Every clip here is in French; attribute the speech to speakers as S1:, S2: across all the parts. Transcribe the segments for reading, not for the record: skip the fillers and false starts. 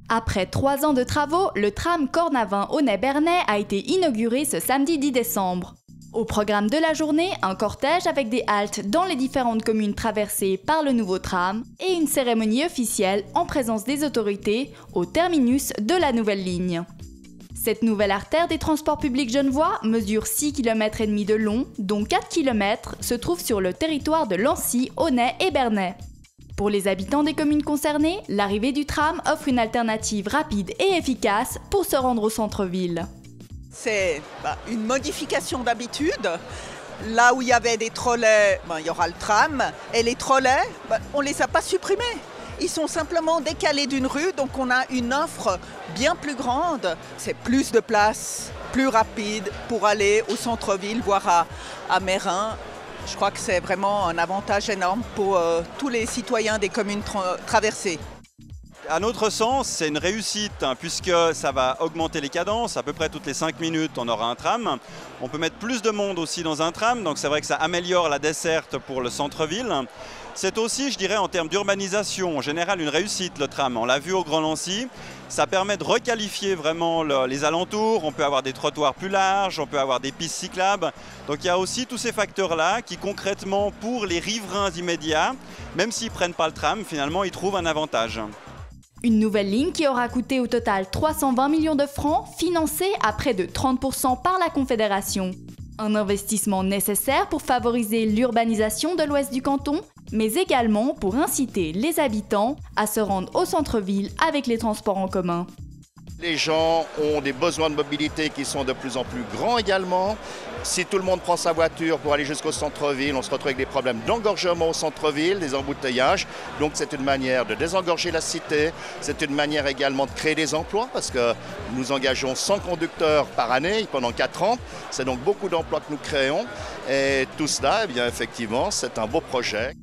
S1: Après 3 ans de travaux, le tram Cornavin-Aunay-Bernay a été inauguré ce samedi 10 décembre. Au programme de la journée, un cortège avec des haltes dans les différentes communes traversées par le nouveau tram et une cérémonie officielle en présence des autorités au terminus de la nouvelle ligne. Cette nouvelle artère des transports publics genevois mesure 6,5 km de long, dont 4 km se trouvent sur le territoire de Lancy, Aunay et Bernay. Pour les habitants des communes concernées, l'arrivée du tram offre une alternative rapide et efficace pour se rendre au centre-ville.
S2: C'est une modification d'habitude. Là où il y avait des trolleys, il y aura le tram. Et les trolleys, on ne les a pas supprimés. Ils sont simplement décalés d'une rue, donc on a une offre bien plus grande. C'est plus de place, plus rapide pour aller au centre-ville, voire à Meyrin. Je crois que c'est vraiment un avantage énorme pour tous les citoyens des communes traversées.
S3: À notre sens, c'est une réussite puisque ça va augmenter les cadences. À peu près toutes les 5 minutes, on aura un tram. On peut mettre plus de monde aussi dans un tram, donc c'est vrai que ça améliore la desserte pour le centre-ville. C'est aussi, je dirais, en termes d'urbanisation, en général, une réussite, le tram. On l'a vu au Grand Lancy. Ça permet de requalifier vraiment les alentours. On peut avoir des trottoirs plus larges, on peut avoir des pistes cyclables. Donc il y a aussi tous ces facteurs-là qui, concrètement, pour les riverains immédiats, même s'ils ne prennent pas le tram, finalement, ils trouvent un avantage.
S1: Une nouvelle ligne qui aura coûté au total 320 millions de francs, financée à près de 30% par la Confédération. Un investissement nécessaire pour favoriser l'urbanisation de l'ouest du canton, mais également pour inciter les habitants à se rendre au centre-ville avec les transports en commun.
S4: Les gens ont des besoins de mobilité qui sont de plus en plus grands également. Si tout le monde prend sa voiture pour aller jusqu'au centre-ville, on se retrouve avec des problèmes d'engorgement au centre-ville, des embouteillages. Donc c'est une manière de désengorger la cité. C'est une manière également de créer des emplois parce que nous engageons 100 conducteurs par année pendant 4 ans. C'est donc beaucoup d'emplois que nous créons. Et tout cela, eh bien, effectivement, c'est un beau projet.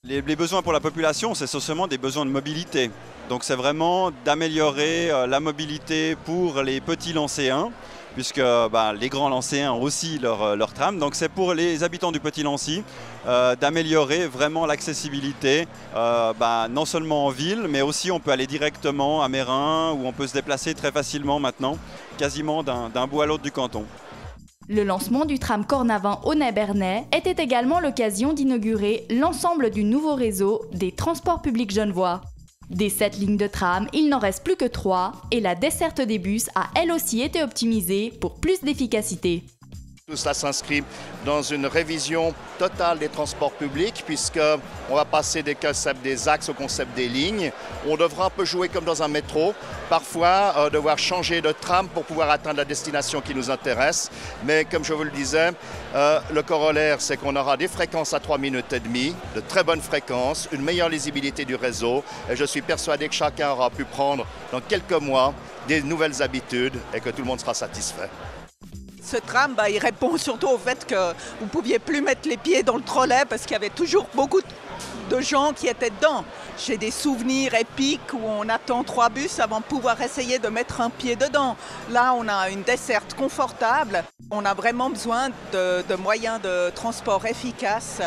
S3: Les besoins pour la population, c'est essentiellement des besoins de mobilité. Donc c'est vraiment d'améliorer la mobilité pour les petits Lancéens, puisque les grands Lancéens ont aussi leur tram. Donc c'est pour les habitants du Petit Lancy d'améliorer vraiment l'accessibilité, non seulement en ville, mais aussi on peut aller directement à Meyrin, où on peut se déplacer très facilement maintenant, quasiment d'un bout à l'autre du canton.
S1: Le lancement du tram Cornavin-Aunay-Bernay était également l'occasion d'inaugurer l'ensemble du nouveau réseau des transports publics genevois. Des 7 lignes de tram, il n'en reste plus que 3 et la desserte des bus a elle aussi été optimisée pour plus d'efficacité.
S4: Tout cela s'inscrit dans une révision totale des transports publics puisqu'on va passer des concepts des axes au concept des lignes. On devra un peu jouer comme dans un métro, parfois devoir changer de tram pour pouvoir atteindre la destination qui nous intéresse. Mais comme je vous le disais, le corollaire, c'est qu'on aura des fréquences à 3 minutes et demie, de très bonnes fréquences, une meilleure lisibilité du réseau. Et je suis persuadé que chacun aura pu prendre dans quelques mois des nouvelles habitudes et que tout le monde sera satisfait.
S2: Ce tram, il répond surtout au fait que vous ne pouviez plus mettre les pieds dans le trolley parce qu'il y avait toujours beaucoup de gens qui étaient dedans. J'ai des souvenirs épiques où on attend 3 bus avant de pouvoir essayer de mettre un pied dedans. Là, on a une desserte confortable. On a vraiment besoin de moyens de transport efficaces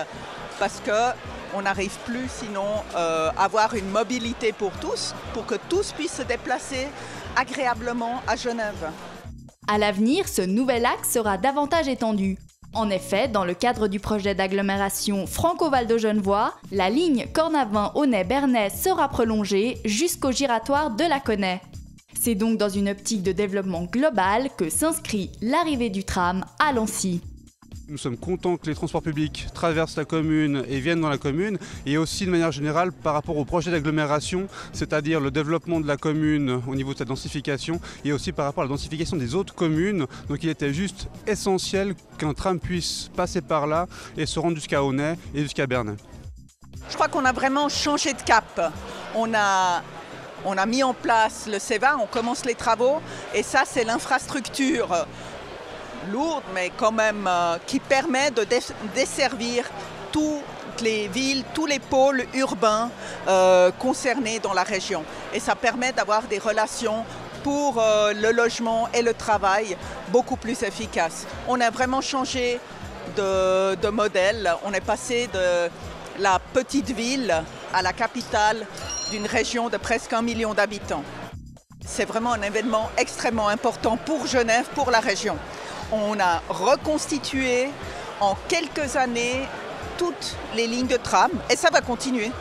S2: parce qu'on n'arrive plus sinon à avoir une mobilité pour tous, pour que tous puissent se déplacer agréablement à Genève.
S1: À l'avenir, ce nouvel axe sera davantage étendu. En effet, dans le cadre du projet d'agglomération Franco-Val-de-Genevois, la ligne Cornavin-Aunay-Bernay sera prolongée jusqu'au giratoire de la Connaît. C'est donc dans une optique de développement global que s'inscrit l'arrivée du tram à Lancy.
S5: Nous sommes contents que les transports publics traversent la commune et viennent dans la commune, et aussi de manière générale par rapport au projet d'agglomération, c'est-à-dire le développement de la commune au niveau de sa densification et aussi par rapport à la densification des autres communes. Donc il était juste essentiel qu'un tram puisse passer par là et se rendre jusqu'à Aunay et jusqu'à Bernay.
S2: Je crois qu'on a vraiment changé de cap. On a mis en place le CEVA, on commence les travaux et ça c'est l'infrastructure lourde, mais quand même qui permet de desservir toutes les villes, tous les pôles urbains concernés dans la région. Et ça permet d'avoir des relations pour le logement et le travail beaucoup plus efficaces. On a vraiment changé de modèle. On est passé de la petite ville à la capitale d'une région de presque 1 million d'habitants. C'est vraiment un événement extrêmement important pour Genève, pour la région. On a reconstitué en quelques années toutes les lignes de tram et ça va continuer.